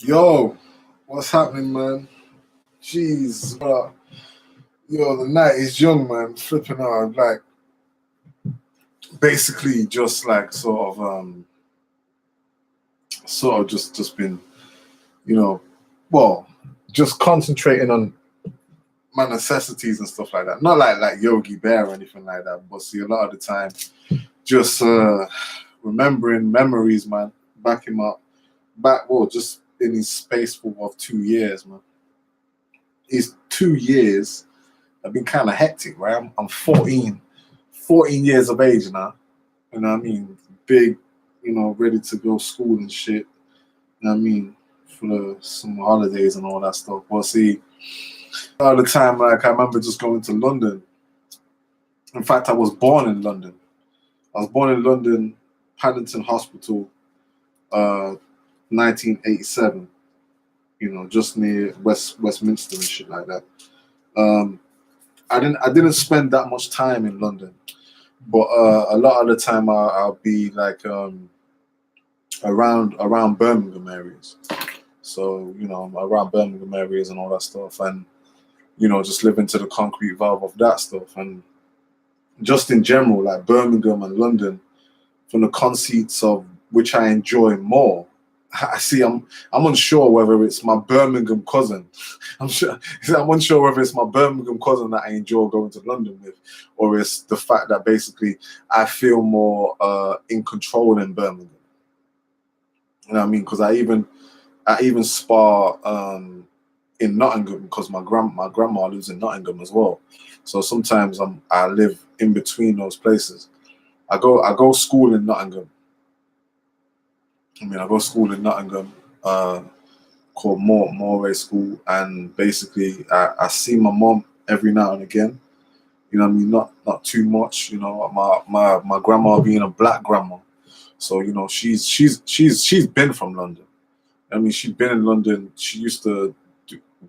Yo, what's happening, man? Jeez, yo, the night is young, man. Flipping out, like basically just like sort of just been, you know, well, just concentrating on my necessities and stuff like that. Not like Yogi Bear or anything like that, but see, a lot of the time, just remembering memories, man. Back in my well, just in his space for 2 years, man. His 2 years have been kind of hectic, right? I'm 14 years of age now. You know what I mean? Big, ready to go school and shit. You know what I mean? For the summer holidays and all that stuff. But see, all the time, like I remember just going to London. In fact, I was born in London. I was born in London, Paddington Hospital, uh, 1987. Just near Westminster and shit like that. Um, I didn't spend that much time in London, but a lot of the time I'll be like around Birmingham areas. So around Birmingham areas and all that stuff, and just live into the concrete valve of that stuff, and just in general, like Birmingham and London, from the conceits of which I enjoy more. I see. I'm unsure whether it's my Birmingham cousin. I'm unsure whether it's my Birmingham cousin that I enjoy going to London with, or it's the fact that basically I feel more in control in Birmingham. You know what I mean? Because I even spar in Nottingham because my grandma lives in Nottingham as well. So sometimes I live in between those places. I go school in Nottingham. I go school in Nottingham, called Moray School, and basically I see my mom every now and again. You know what I mean? Not too much. My grandma being a black grandma, so she's been from London. I mean, she'd been in London. She used to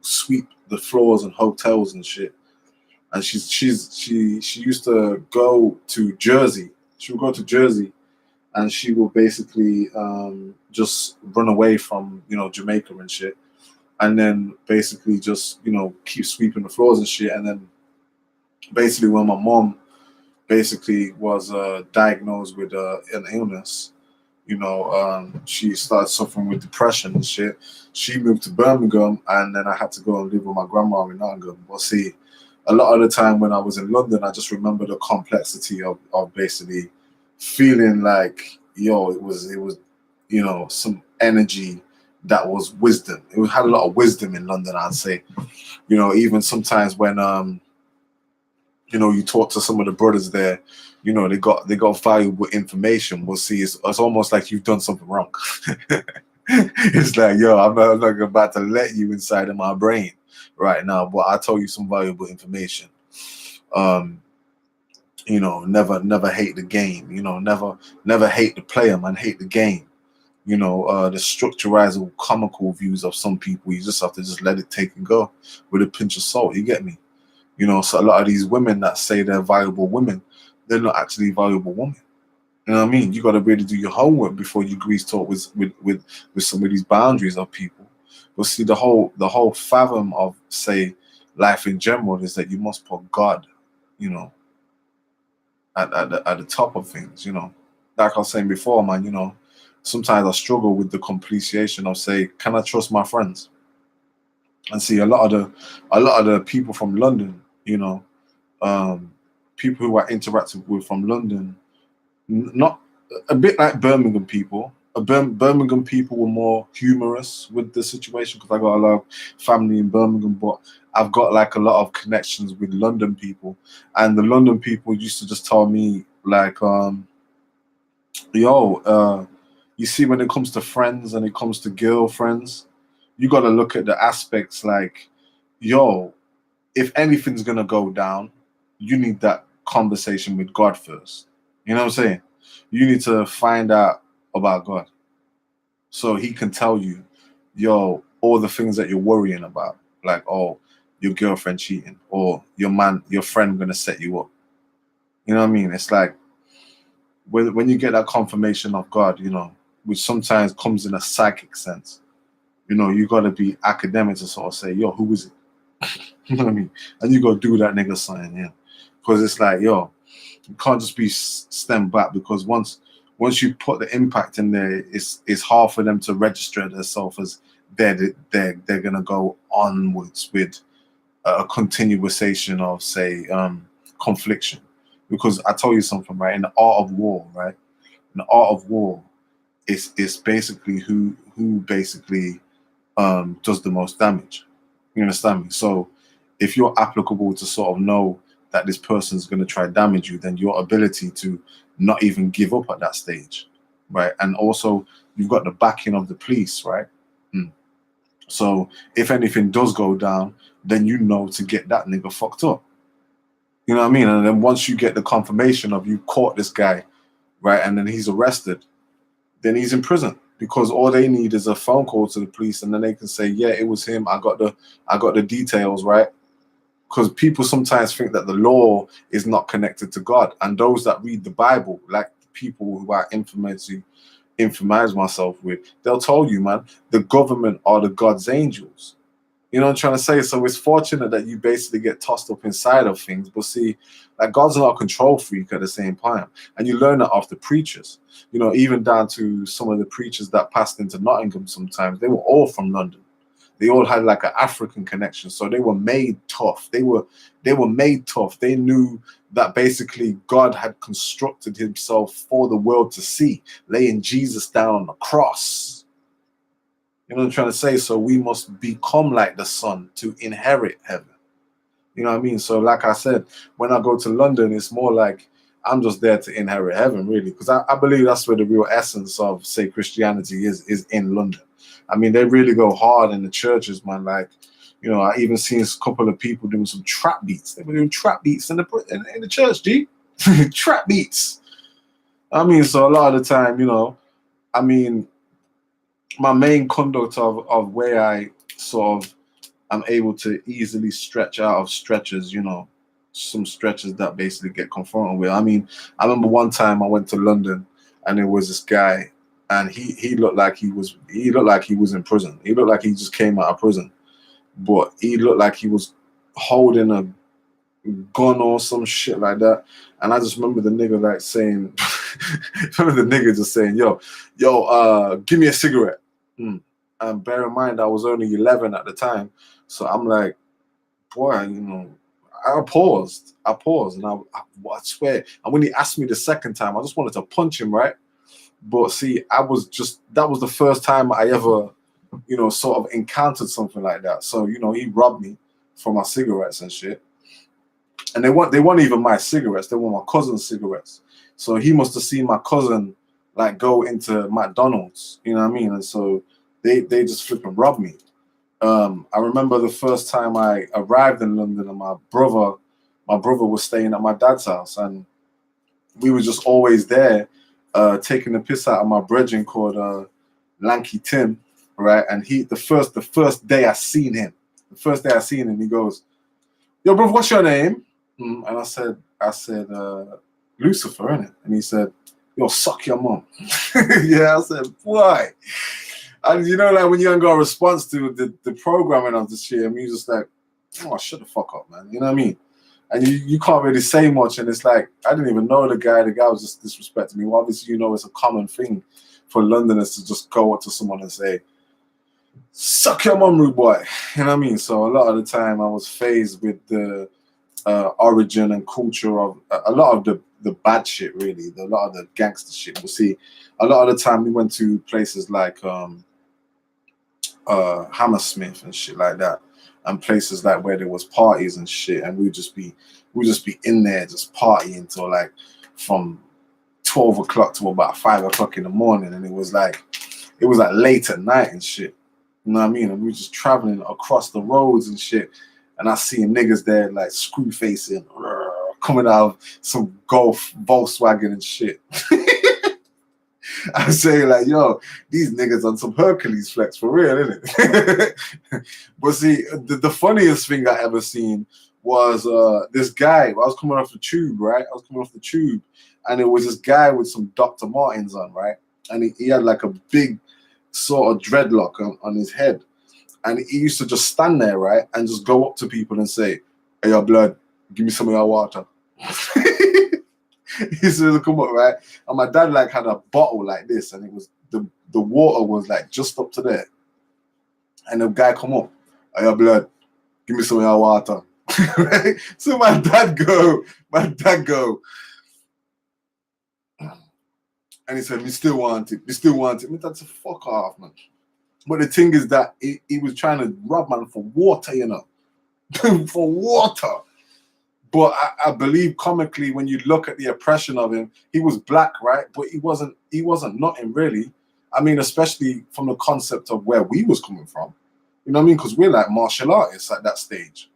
sweep the floors in hotels and shit. And she used to go to Jersey. She would go to Jersey, and she will basically just run away from Jamaica and shit, and then basically just keep sweeping the floors and shit. And then basically when my mom basically was diagnosed with an illness, she started suffering with depression and shit. She moved to Birmingham, and then I had to go and live with my grandma in Nottingham. But see, a lot of the time when I was in London, I just remember the complexity of basically feeling like, yo, it was some energy that was wisdom. It had a lot of wisdom in London, I'd say. Even sometimes when you talk to some of the brothers there, they got valuable information. We'll see, it's almost like you've done something wrong. It's like, yo, I'm not about to let you inside of my brain right now, but I told you some valuable information. Um, never hate the game. Never hate the player, man. Hate the game. The structurized comical views of some people. You just have to just let it take and go with a pinch of salt. You get me? So a lot of these women that say they're valuable women, they're not actually valuable women. You know what I mean? You got to really do your homework before you grease talk with some of these boundaries of people. But see, the whole fathom of, say, life in general is that you must put God, you know, at the top of things. Like I was saying before, man. Sometimes I struggle with the completion of, say, can I trust my friends? And see, a lot of the people from London, um, people who I interacted with from London, not a bit like Birmingham people. Birmingham people were more humorous with the situation because I got a lot of family in Birmingham, but I've got like a lot of connections with London people, and the London people used to just tell me like, yo, you see, when it comes to friends and it comes to girlfriends, you got to look at the aspects like, yo, if anything's gonna go down, you need that conversation with God first. You know what I'm saying? You need to find out about God so He can tell you, yo, all the things that you're worrying about, like, oh, your girlfriend cheating, or your friend gonna set you up. You know what I mean? It's like when you get that confirmation of God, which sometimes comes in a psychic sense. You know, you gotta be academic to sort of say, yo, who is it? You know what I mean? And you gotta do that nigga sign, yeah. Because it's like, yo, you can't just be stemmed back, because once you put the impact in there, it's hard for them to register themselves as they're gonna go onwards with a continuation of, say, confliction. Because I tell you something, right? In the art of war, right? In the art of war, it's basically who basically does the most damage. You understand me? So if you're applicable to sort of know that this person's going to try damage you, then your ability to not even give up at that stage, right? And also you've got the backing of the police, right? Mm. So if anything does go down, then you know to get that nigga fucked up. You know what I mean? And then once you get the confirmation of you caught this guy, right, and then he's arrested, then he's in prison, because all they need is a phone call to the police, and then they can say, yeah, it was him. I got the details, right? Because people sometimes think that the law is not connected to God, and those that read the Bible, like people who I infamous myself with, they'll tell you, man, the government are the God's angels. You know what I'm trying to say? So it's fortunate that you basically get tossed up inside of things. But see, like, God's not a control freak at the same time. And you learn that off the preachers. You know, even down to some of the preachers that passed into Nottingham sometimes, they were all from London. They all had like an African connection. So they were made tough. They were made tough. They knew that basically God had constructed himself for the world to see, laying Jesus down on the cross. You know what I'm trying to say? So we must become like the Son to inherit heaven. You know what I mean? So like I said, when I go to London, it's more like I'm just there to inherit heaven, really, because I believe that's where the real essence of, say, Christianity is in London. I mean, they really go hard in the churches, man. Like, you know, I even seen a couple of people doing some trap beats. They were doing trap beats in the church, G. Trap beats. I mean, so a lot of the time, you know, I mean, my main conduct of where I sort of am able to easily stretch out of stretches, you know, some stretches that basically get confronted with. I mean, I remember one time I went to London and there was this guy, and he looked like he was in prison. He looked like he just came out of prison, but he looked like he was holding a gun or some shit like that. And I just remember the nigga like saying, remember the nigga just saying, yo, give me a cigarette. And bear in mind, I was only 11 at the time. So I'm like, boy, you know, I paused, and I swear. And when he asked me the second time, I just wanted to punch him, right? But see, that was the first time I ever, you know, sort of encountered something like that. So, you know, he robbed me for my cigarettes and shit. And they weren't even my cigarettes, they were my cousin's cigarettes. So he must have seen my cousin like go into McDonald's, you know what I mean? And so they just flipping robbed me. I remember the first time I arrived in London, and my brother was staying at my dad's house, and we were just always there, taking the piss out of my brethren called Lanky Tim, right? And the first day I seen him, he goes, "Yo, bro, what's your name?" And I said, Lucifer, innit? And he said, "Yo, suck your mom." Yeah, I said, why? And you know, like when you ain't got a response to the programming of the shit, I mean, you just like, oh, shut the fuck up, man. You know what I mean? And you can't really say much. And it's like, I didn't even know the guy. The guy was just disrespecting me. Well, obviously, you know, it's a common thing for Londoners to just go up to someone and say, "Suck your mum, rude boy." You know what I mean? So a lot of the time I was phased with the origin and culture of a lot of the bad shit, really. A lot of the gangster shit. We'll see. A lot of the time we went to places like Hammersmith and shit like that, and places like where there was parties and shit, and we'd just be in there just partying till like from 12 o'clock to about 5 o'clock in the morning, and it was like late at night and shit. You know what I mean? And we were just traveling across the roads and shit, and I see niggas there like screw facing, coming out of some Golf Volkswagen and shit. I say like, yo, these niggas on some Hercules flex for real, isn't it? But see, the funniest thing I ever seen was this guy. I was coming off the tube, right? And it was this guy with some Dr. Martens on, right? And he had like a big sort of dreadlock on his head. And he used to just stand there, right, and just go up to people and say, "Hey, your blood, give me some of your water." He used to come up, right? And my dad like had a bottle like this, and it was the water was like just up to there. And the guy come up, "Hey, your blood, give me some of your water." Right? So my dad go, and he said, "We still want it, we still want it." My dad said, "Fuck off, man." But the thing is that he was trying to rob man for water, you know, for water. But I believe comically, when you look at the oppression of him, he was black, right? But he wasn't nothing really. I mean, especially from the concept of where we was coming from. You know what I mean? Because we're like martial artists at that stage.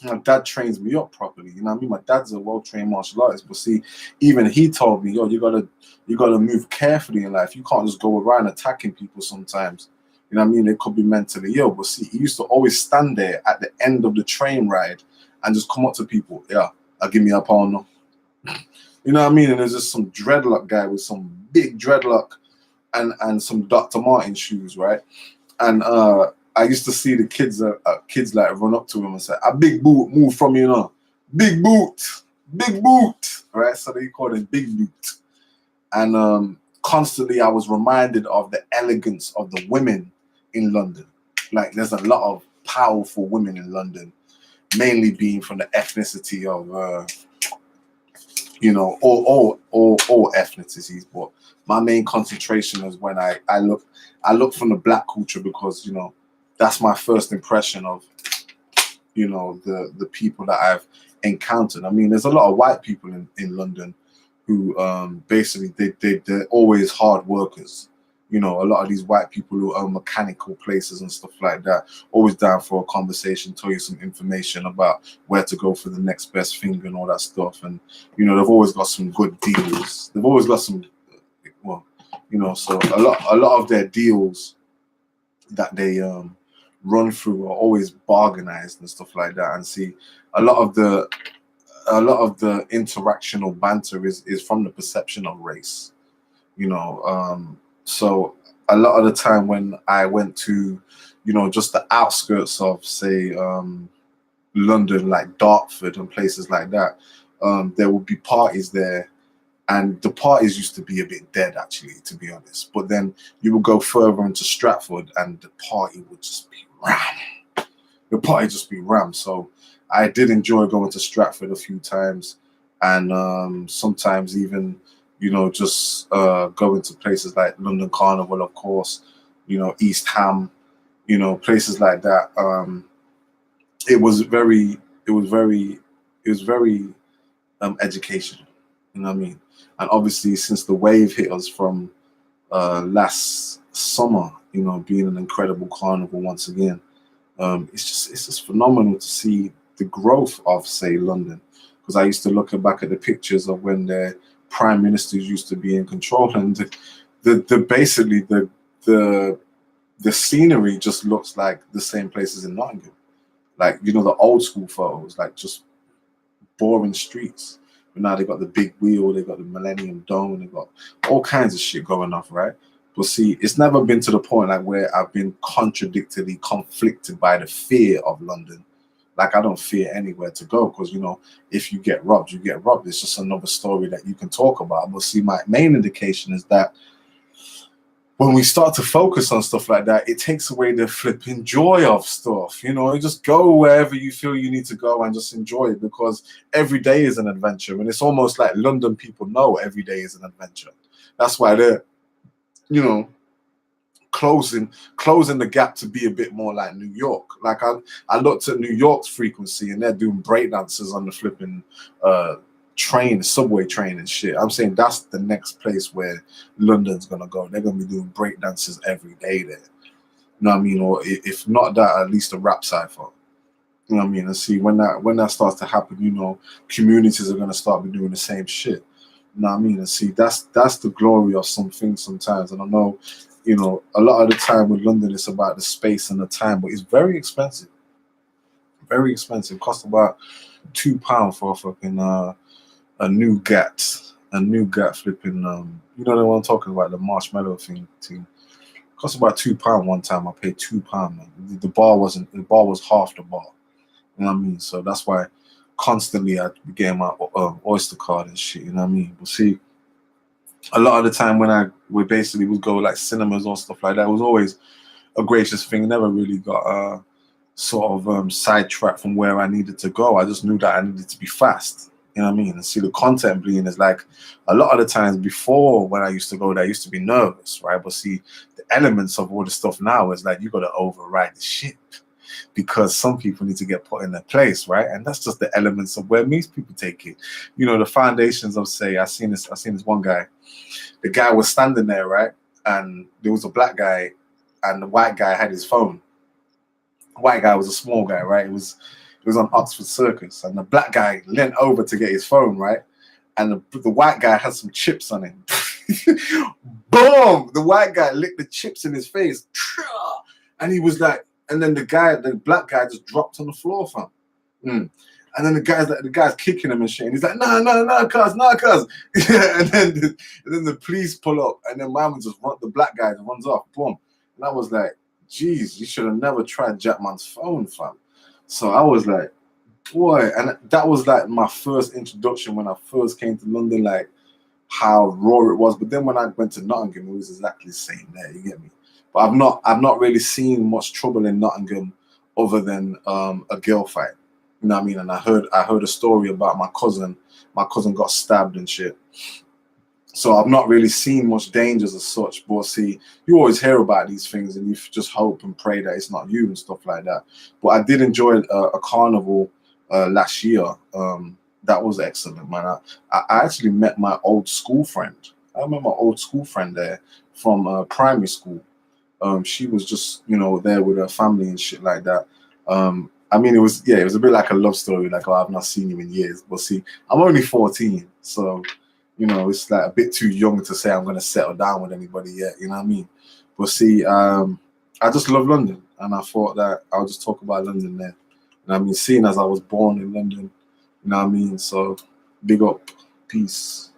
My dad trains me up properly. You know what I mean? My dad's a well-trained martial artist. But see, even he told me, yo, you gotta move carefully in life. You can't just go around attacking people sometimes. You know what I mean? They could be mentally ill. But see, he used to always stand there at the end of the train ride and just come up to people. "Yeah, I'll give me a pound now." You know what I mean? And there's just some dreadlock guy with some big dreadlock and some Dr. Martin shoes, right? And I used to see the kids like run up to him and say, "A big boot, move from you know. Big boot, big boot." Right? So they called him Big Boot. And constantly I was reminded of the elegance of the women in London. Like there's a lot of powerful women in London, mainly being from the ethnicity of you know, all ethnicities. But my main concentration is when I look from the black culture, because you know that's my first impression of, you know, the people that I've encountered. I mean, there's a lot of white people in London who basically they're always hard workers. You know, a lot of these white people who own mechanical places and stuff like that, always down for a conversation, tell you some information about where to go for the next best thing and all that stuff. And, you know, they've always got some good deals. They've always got some, well, you know, so a lot of their deals that they run through are always bargainized and stuff like that. And see, a lot of the interaction or banter is from the perception of race, you know. So a lot of the time when I went to, you know, just the outskirts of, say, London, like Dartford and places like that, there would be parties there, and the parties used to be a bit dead, actually, to be honest. But then you would go further into Stratford, and the party would just be ram. The party just be ram. So I did enjoy going to Stratford a few times, and sometimes even, you know, just going to places like London Carnival, of course, you know, East Ham, you know, places like that. It was very educational, you know what I mean? And obviously, since the wave hit us from last summer, you know, being an incredible carnival once again, it's just phenomenal to see the growth of, say, London. Because I used to look back at the pictures of when the prime ministers used to be in control, and basically the scenery just looks like the same places in Nottingham. Like, you know, the old school photos, like just boring streets. But now they got the big wheel, they got the Millennium Dome, they got all kinds of shit going off, right? But see, it's never been to the point like where I've been contradictorily conflicted by the fear of London. Like, I don't fear anywhere to go, because, you know, if you get robbed, you get robbed. It's just another story that you can talk about. But see, my main indication is that when we start to focus on stuff like that, it takes away the flipping joy of stuff. You know, you just go wherever you feel you need to go and just enjoy it, because every day is an adventure. And it's almost like London people know every day is an adventure. That's why they're, you know, closing the gap to be a bit more like New York. Like, I looked at New York's frequency, and they're doing breakdances on the flipping subway train and shit. I'm saying that's the next place where London's gonna go. They're gonna be doing breakdances every day there. You know what I mean? Or if not that, at least a rap cipher. You know what I mean? And see, when that starts to happen, you know, communities are gonna start doing the same shit. You know what I mean? And see, that's the glory of some things sometimes. And I know, you know, a lot of the time with London, it's about the space and the time, but it's very expensive. Very expensive. It costs about £2 for a fucking a new gat flipping. You know the one I'm talking about, the marshmallow thing. cost about £2 one time. I paid £2, man. The bar was half the bar. You know what I mean? So that's why constantly I'd be getting my Oyster card and shit. You know what I mean? But see, a lot of the time when we basically would go like cinemas or stuff like that, it was always a gracious thing. Never really got sort of sidetracked from where I needed to go. I just knew that I needed to be fast. You know what I mean? And see, the content being is like a lot of the times before when I used to go there, I used to be nervous, right? But see, the elements of all the stuff now is like you got to override the shit because some people need to get put in their place, right? And that's just the elements of where most people take it. You know, the foundations of, say, I seen this one guy. The guy was standing there, right? And there was a black guy, and the white guy had his phone. The white guy was a small guy, right? It was on Oxford Circus, and the black guy leant over to get his phone, right? And the white guy had some chips on him. Boom! The white guy licked the chips in his face, and he was like, and then the black guy just dropped on the floor, fam. And then the guy's kicking him and shit. And he's like, no, cuz. Yeah, and then the police pull up, and then mama the black guy just runs off. Boom. And I was like, geez, you should have never tried Jackman's phone, fam. So I was like, boy, and that was like my first introduction when I first came to London, like how raw it was. But then when I went to Nottingham, it was exactly the same there, you get me? But I've not really seen much trouble in Nottingham other than a girl fight. You know what I mean? And I heard a story about my cousin. My cousin got stabbed and shit. So I've not really seen much dangers as such. But see, you always hear about these things and you just hope and pray that it's not you and stuff like that. But I did enjoy a carnival last year. That was excellent, man. I actually met my old school friend. I remember my old school friend there from primary school. She was just, there with her family and shit like that. I mean, it was a bit like a love story. Like, oh, I've not seen him in years. But see, I'm only 14, so it's like a bit too young to say I'm gonna settle down with anybody yet. You know what I mean? But see, I just love London, and I thought that I'll just talk about London there. And I mean, seeing as I was born in London, you know what I mean? So, big up, peace.